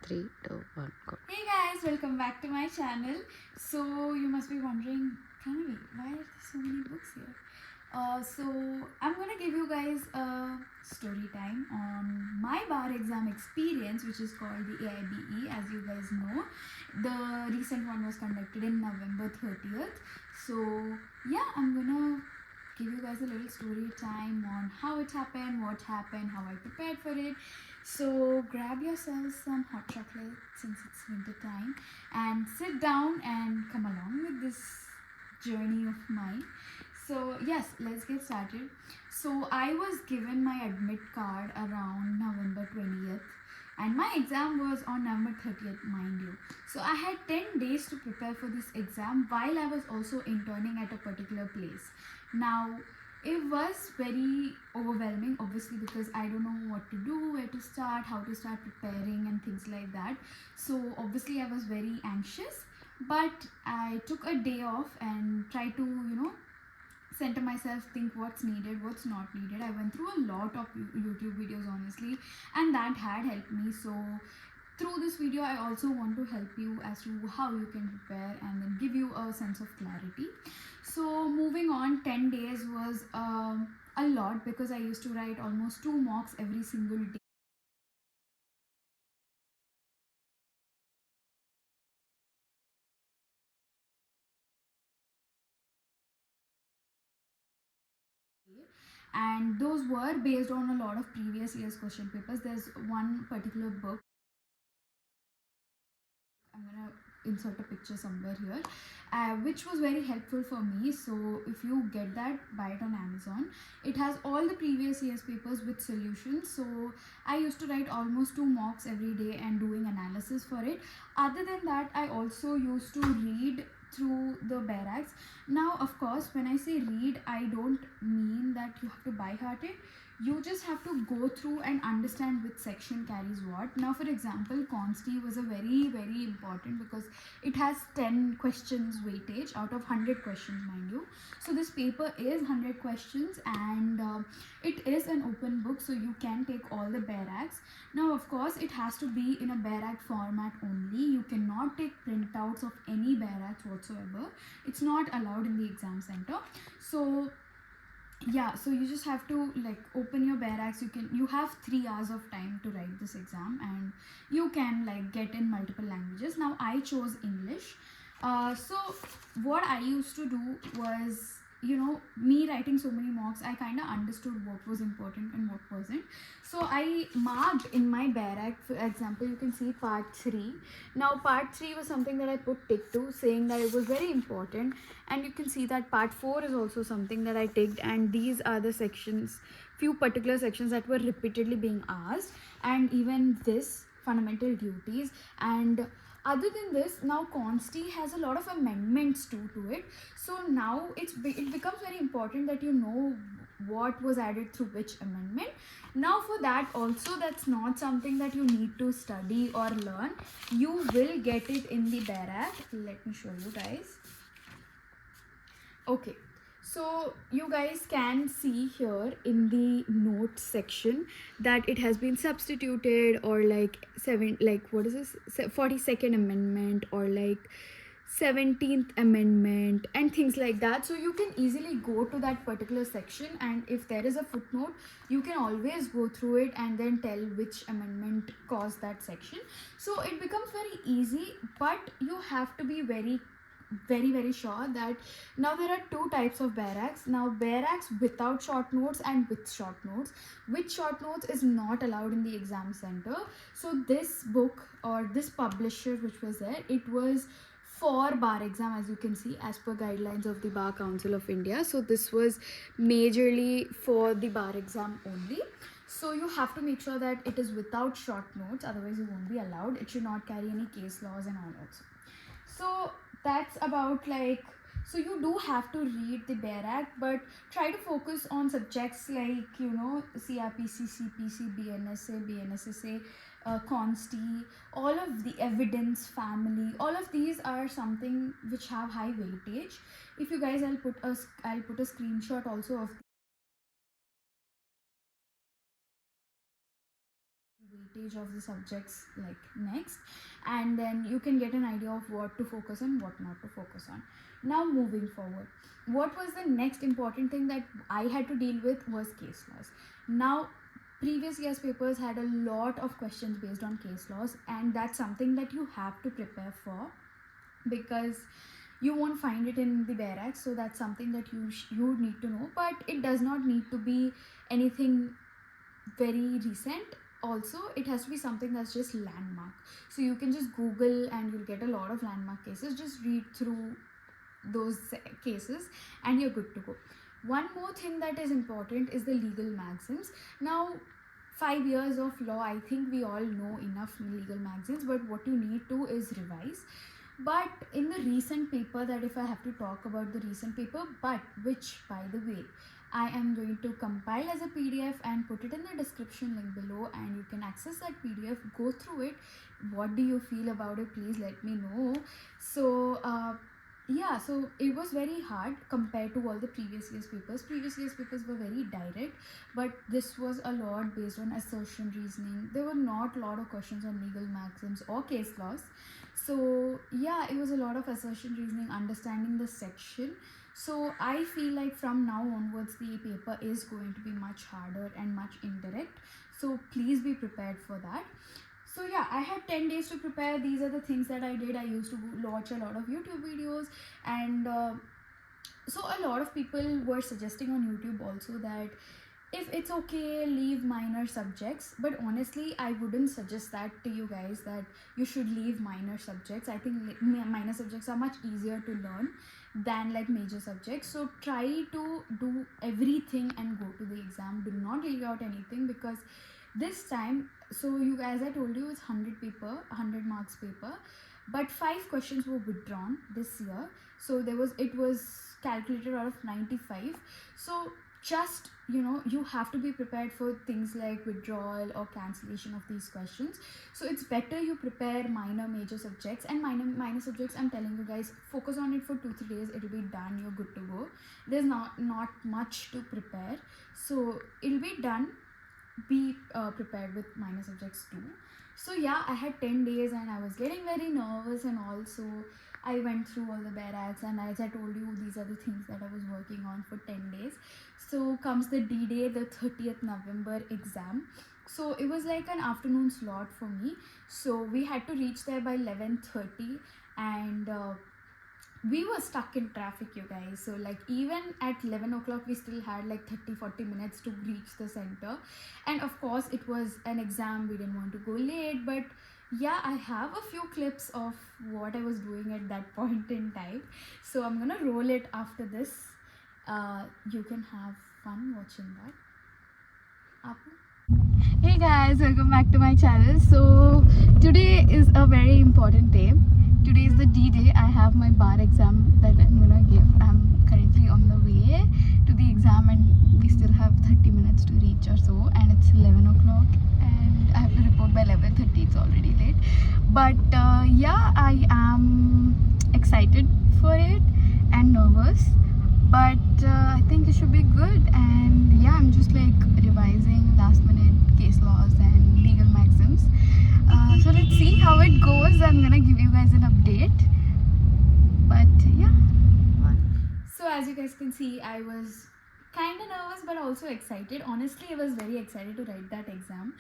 3, 2, 1, go. Hey guys, welcome back to my channel. So you must be wondering, Pranavi, why are there so many books here? So I'm gonna give you guys a story time on my bar exam experience, which is called the AIBE. As you guys know, the recent one was conducted in November 30th. So yeah, I'm gonna give you guys a little story time on how it happened, what happened, how I prepared for it. So grab yourselves some hot chocolate since it's winter time and sit down and come along with this journey of mine. So yes, let's get started. So I was given my admit card around November 20th and my exam was on November 30th, mind you. So I had 10 days to prepare for this exam while I was also interning at a particular place. Now it was very overwhelming, obviously, because I don't know what to do, where to start, how to start preparing and things like that. So obviously I was very anxious, but I took a day off and tried to center myself, think what's needed, what's not needed. I went through a lot of YouTube videos, honestly, and that had helped me. So through this video I also want to help you as to how you can prepare and then give you a sense of clarity. So moving on, 10 days was a lot because I used to write almost 2 mocks every single day. And those were based on a lot of previous year's question papers. There's one particular book, I'm gonna insert a picture somewhere here, which was very helpful for me. So if you get that, buy it on Amazon. It has all the previous year's papers with solutions. So I used to write almost 2 mocks every day and doing analysis for it. Other than that, I also used to read through the barracks. Now of course, when I say read, I don't mean that you have to by heart it. You just have to go through and understand which section carries what. Now for example, consti was a very important because it has 10 questions weightage out of 100 questions, mind you. So this paper is 100 questions and it is an open book, so you can take all the barracks. Now of course it has to be in a barrack format only. You cannot take printouts of any barracks whatsoever. It's not allowed in the exam center. So yeah, so you just have to like open your barracks. You have 3 hours of time to write this exam and you can like get in multiple languages. Now I chose English. So what I used to do was, me writing so many mocks, I kind of understood what was important and what wasn't. So I marked in my barrack, for example, you can see part 3. Now part 3 was something that I put tick to, saying that it was very important, and you can see that part 4 is also something that I ticked, and these are the sections, few particular sections that were repeatedly being asked, and even this fundamental duties. And other than this, now consti has a lot of amendments to it. So now it becomes very important that you know what was added through which amendment. Now for that also, that's not something that you need to study or learn. You will get it in the barrack. Let me show you guys. Okay, so you guys can see here in the notes section that it has been substituted, or like what is this, 42nd amendment, or like 17th amendment and things like that. So you can easily go to that particular section, and if there is a footnote, you can always go through it and then tell which amendment caused that section. So it becomes very easy, but you have to be very sure that now there are 2 types of barracks. Now barracks without short notes and with short notes. With short notes is not allowed in the exam center. So this book, or this publisher which was there, it was for bar exam, as you can see, as per guidelines of the Bar Council of India. So this was majorly for the bar exam only. So you have to make sure that it is without short notes, otherwise you won't be allowed. It should not carry any case laws and all also. So that's about like, so you do have to read the barrack, but try to focus on subjects like CRPC, CPC, BNSA, consti, all of the evidence, family, all of these are something which have high weightage. If you guys, I'll put a screenshot also of weightage of the subjects like next, and then you can get an idea of what to focus on, what not to focus on. Now moving forward, what was the next important thing that I had to deal with was case laws. Now previous year's papers had a lot of questions based on case laws, and that's something that you have to prepare for because you won't find it in the barracks. So that's something that you need to know, but it does not need to be anything very recent. Also, it has to be something that's just landmark, so you can just google and you'll get a lot of landmark cases. Just read through those cases and you're good to go. One more thing that is important is the legal maxims. Now 5 years of law, I think we all know enough legal maxims, but what you need to is revise. But in the recent paper, that if I have to talk about the recent paper, but which by the way I am going to compile as a PDF and put it in the description link below, and you can access that PDF, go through it. What do you feel about it? Please let me know. So yeah, so it was very hard compared to all the previous year's papers. Previous year's papers were very direct, but this was a lot based on assertion reasoning. There were not a lot of questions on legal maxims or case laws. So yeah, it was a lot of assertion reasoning, understanding the section. So I feel like from now onwards the paper is going to be much harder and much indirect, so please be prepared for that. So yeah, I had 10 days to prepare. These are the things that I did. I used to watch a lot of YouTube videos, and so a lot of people were suggesting on YouTube also that if it's okay, leave minor subjects. But honestly, I wouldn't suggest that to you guys, that you should leave minor subjects. I think minor subjects are much easier to learn than like major subjects. So try to do everything and go to the exam. Do not leave out anything, because this time, so you guys, I told you it's 100 marks paper, but 5 questions were withdrawn this year. So it was calculated out of 95. So just, you have to be prepared for things like withdrawal or cancellation of these questions. So it's better you prepare minor major subjects, and minor subjects, I'm telling you guys, focus on it for 2-3 days. It'll be done, you're good to go. There's not much to prepare, so it'll be done. Be prepared with minor subjects too. So yeah, I had 10 days and I was getting very nervous, and also I went through all the barracks, and as I told you, these are the things that I was working on for 10 days. So comes the D-Day, the 30th November exam. So it was like an afternoon slot for me. So we had to reach there by 11:30, and we were stuck in traffic, you guys. So like even at 11 o'clock we still had like 30-40 minutes to reach the center, and of course it was an exam, we didn't want to go late. But yeah, I have a few clips of what I was doing at that point in time, so I'm gonna roll it after this. You can have fun watching that. Apu? Hey guys, welcome back to my channel. So today is a very important day. Today is the D-Day. I have my bar exam that I'm gonna give. I'm currently on the way to the exam, and we still have 30 minutes to reach or so, and it's 11 o'clock and I have to report by 11:30. It's already late, but yeah, I am excited for it and nervous, but I think it should be good. And yeah, I'm just like revising last minute case laws and legal maxims. So let's see how it goes. I'm gonna give you guys an update, but yeah. So as you guys can see, I was kind of nervous but also excited. Honestly, I was very excited to write that exam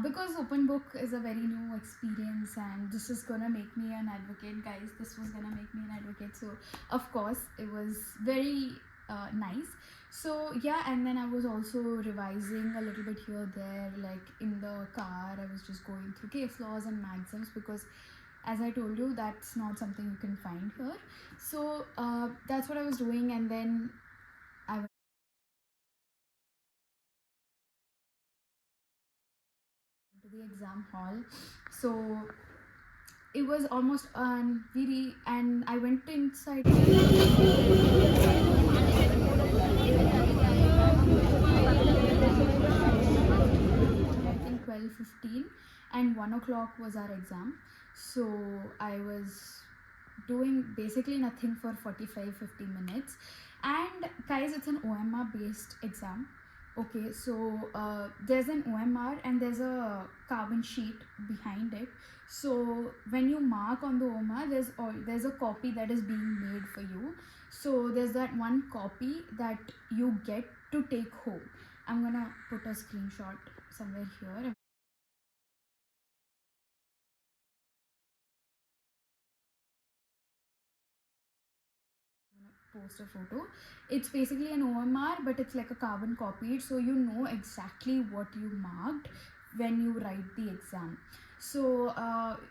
because open book is a very new experience, and this is gonna make me an advocate, guys. This was gonna make me an advocate, so of course it was very nice. So yeah, and then I was also revising a little bit here there, like in the car I was just going through case laws and maxims, because as I told you, that's not something you can find here. So that's what I was doing, and then I went to the exam hall. So it was almost and I went inside. 12:15 and 1 o'clock was our exam. So I was doing basically nothing for 45-50 minutes. And guys, it's an OMR based exam. Okay, so there's an OMR and there's a carbon sheet behind it. So when you mark on the OMR, there's a copy that is being made for you. So there's that one copy that you get to take home. I'm gonna put a screenshot somewhere here. Post a photo. It's basically an OMR, but it's like a carbon copy, so you know exactly what you marked when you write the exam. So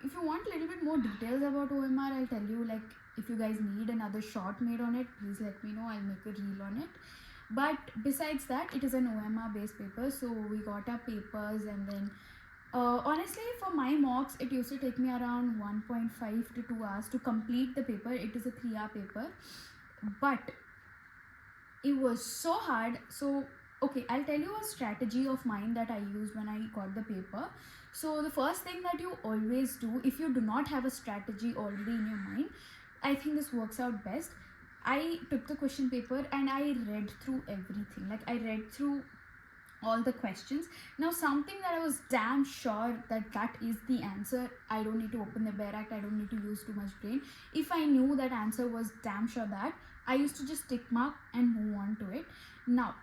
if you want a little bit more details about OMR, I'll tell you, like, if you guys need another short made on it, please let me know. I'll make a reel on it. But besides that, it is an OMR based paper, so we got our papers. And then honestly, for my mocks, it used to take me around 1.5 to 2 hours to complete the paper. It is a 3-hour paper, but it was so hard. So okay, I'll tell you a strategy of mine that I used when I got the paper. So the first thing that you always do, if you do not have a strategy already in your mind, I think this works out best. I took the question paper and I read through everything. Like, I read through all the questions. Now, something that I was damn sure that is the answer, I don't need to open the bare act, I don't need to use too much brain. If I knew that answer was damn sure that, I used to just tick mark and move on to it. Now,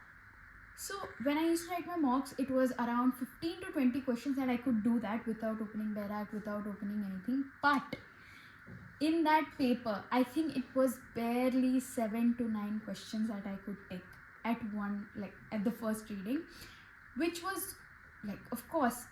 so when I used to write my mocks, it was around 15 to 20 questions that I could do that without opening bare act, without opening anything. But in that paper, I think it was barely 7 to 9 questions that I could take at one, like at the first reading, which was, like, of course,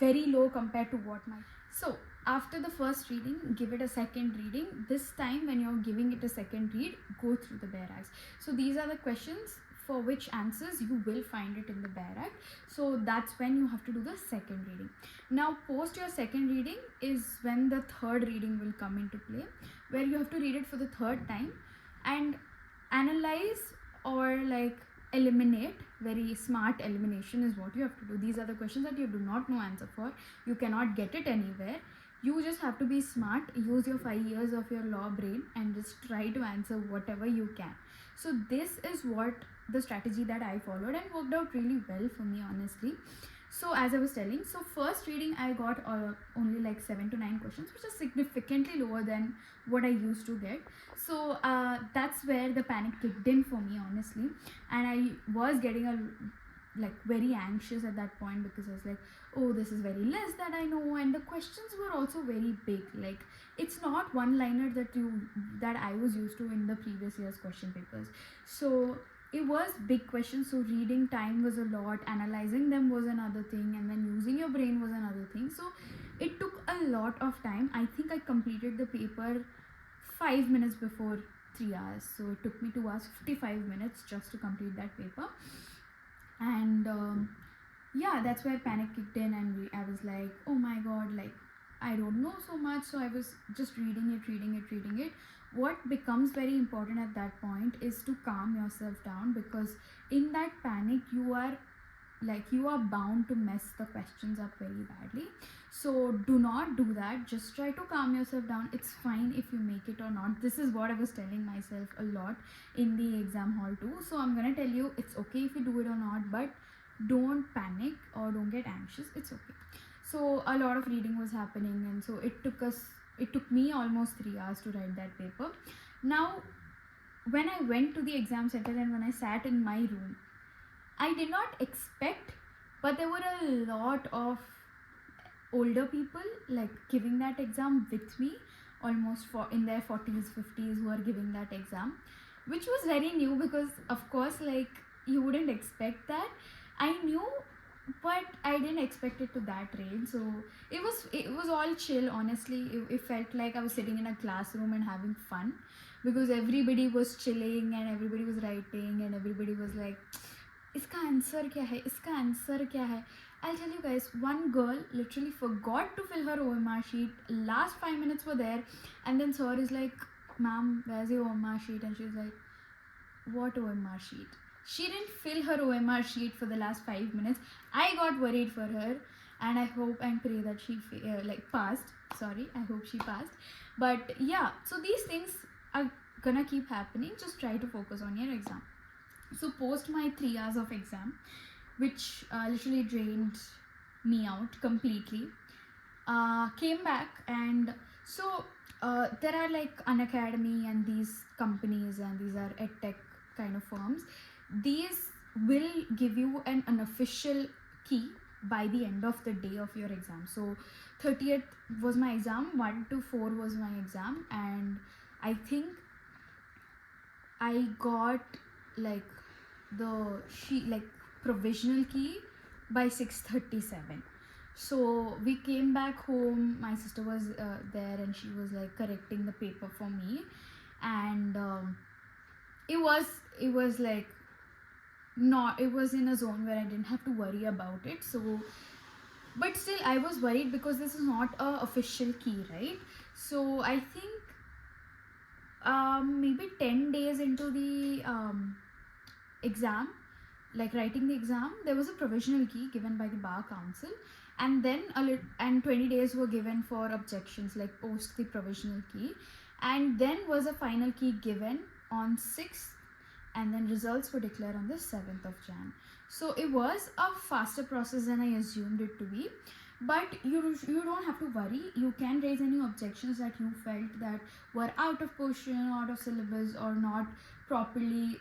very low compared to what my. So after the first reading, give it a second reading. This time when you're giving it a second read, go through the bare acts. So these are the questions for which answers you will find it in the bare act. So that's when you have to do the second reading. Now, post your second reading is when the third reading will come into play, where you have to read it for the third time and analyze, or like eliminate. Very smart elimination is what you have to do. These are the questions that you do not know answer for, you cannot get it anywhere. You just have to be smart, use your 5 years of your law brain and just try to answer whatever you can. So this is what the strategy that I followed, and worked out really well for me, honestly. So as I was telling, so first reading I got only like 7 to 9 questions, which is significantly lower than what I used to get. So that's where the panic kicked in for me, honestly. And I was getting very anxious at that point, because I was like, oh, this is very less that I know, and the questions were also very big. Like, it's not one liner that I was used to in the previous year's question papers. So it was big questions, so reading time was a lot, analyzing them was another thing, and then using your brain was another thing. So it took a lot of time. I think I completed the paper 5 minutes before 3 hours, so it took me 2 hours 55 minutes just to complete that paper. And yeah, that's where panic kicked in, and I was like, oh my god, like, I don't know so much. So I was just reading it. What becomes very important at that point is to calm yourself down, because in that panic you are bound to mess the questions up very badly. So do not do that. Just try to calm yourself down. It's fine if you make it or not. This is what I was telling myself a lot in the exam hall too. So I'm gonna tell you, it's okay if you do it or not, but don't panic or don't get anxious. It's okay. So a lot of reading was happening, and so it took me almost 3 hours to write that paper. Now, when I went to the exam center and when I sat in my room, I did not expect, but there were a lot of older people like giving that exam with me, almost in their 40s 50s, who are giving that exam, which was very new, because of course, like, you wouldn't expect that. I knew, but I didn't expect it to that range. So it was all chill, honestly. It felt like I was sitting in a classroom and having fun, because everybody was chilling and everybody was writing and everybody was like, इसका answer क्या है, इसका answer क्या है. I'll tell you guys, one girl literally forgot to fill her OMR sheet. Last 5 minutes were there, and then sir is like, ma'am, where's your OMR sheet? And she's like, what OMR sheet? She didn't fill her OMR sheet for the last 5 minutes. I got worried for her, and I hope and pray that she passed. Sorry, I hope she passed. But yeah, so these things are gonna keep happening. Just try to focus on your exam. So post my 3 hours of exam, which literally drained me out completely, came back. And so there are like Unacademy and these companies, and these are edtech kind of firms. These will give you an unofficial key by the end of the day of your exam. So 30th was my exam, 1 to 4 was my exam, and I think I got like the sheet, like provisional key, by 6:37. So we came back home. My sister was there, and she was like correcting the paper for me, and it was like not, it was in a zone where I didn't have to worry about it. So but still I was worried because this is not a official key, right? So I think maybe 10 days into the exam, like writing the exam, there was a provisional key given by the bar council, and then and 20 days were given for objections, like post the provisional key, and then was a final key given on 6th, and then results were declared on the 7th of Jan. So it was a faster process than I assumed it to be. But you don't have to worry. You can raise any objections that you felt that were out of portion, out of syllabus, or not properly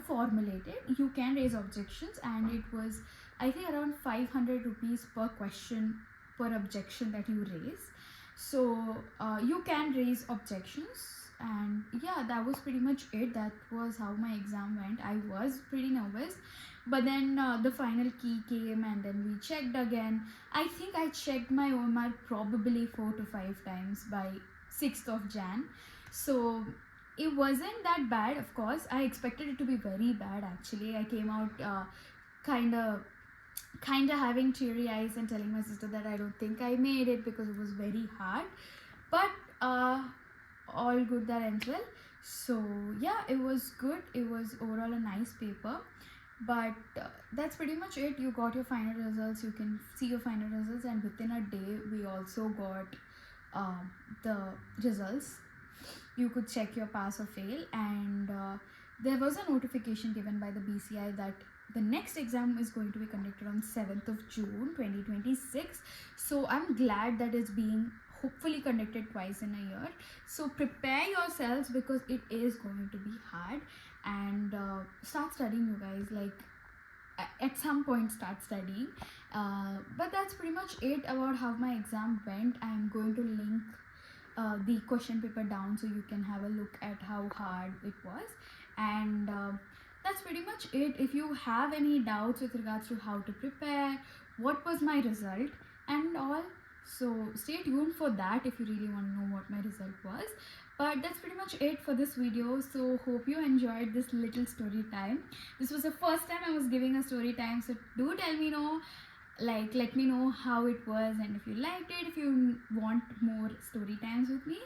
formulated. You can raise objections, and it was, I think, around 500 rupees per question per objection that you raise. So you can raise objections, and yeah, that was pretty much it. That was how my exam went. I was pretty nervous, but then the final key came, and then we checked again. I think I checked my OMR probably 4 to 5 times by 6th of Jan. So it wasn't that bad. Of course, I expected it to be very bad. Actually, I came out kind of having teary eyes and telling my sister that I don't think I made it because it was very hard. But all good that ends well. So yeah, it was good. It was overall a nice paper. But that's pretty much it. You got your final results. You can see your final results, and within a day we also got the results. You could check your pass or fail, and there was a notification given by the BCI that the next exam is going to be conducted on 7th of June 2026. So I'm glad that it's being hopefully conducted twice in a year. So prepare yourselves, because it is going to be hard, and start studying, you guys. Like at some point start studying. But that's pretty much it about how my exam went. I'm going to link the question paper down so you can have a look at how hard it was. And that's pretty much it. If you have any doubts with regards to how to prepare, what was my result and all, so stay tuned for that if you really want to know what my result was. But that's pretty much it for this video. So hope you enjoyed this little story time. This was the first time I was giving a story time, so do tell me know, like, let me know how it was, and if you liked it, if you want more story times with me.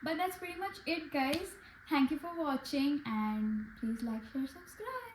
But that's pretty much it, guys. Thank you for watching, and please like, share, subscribe.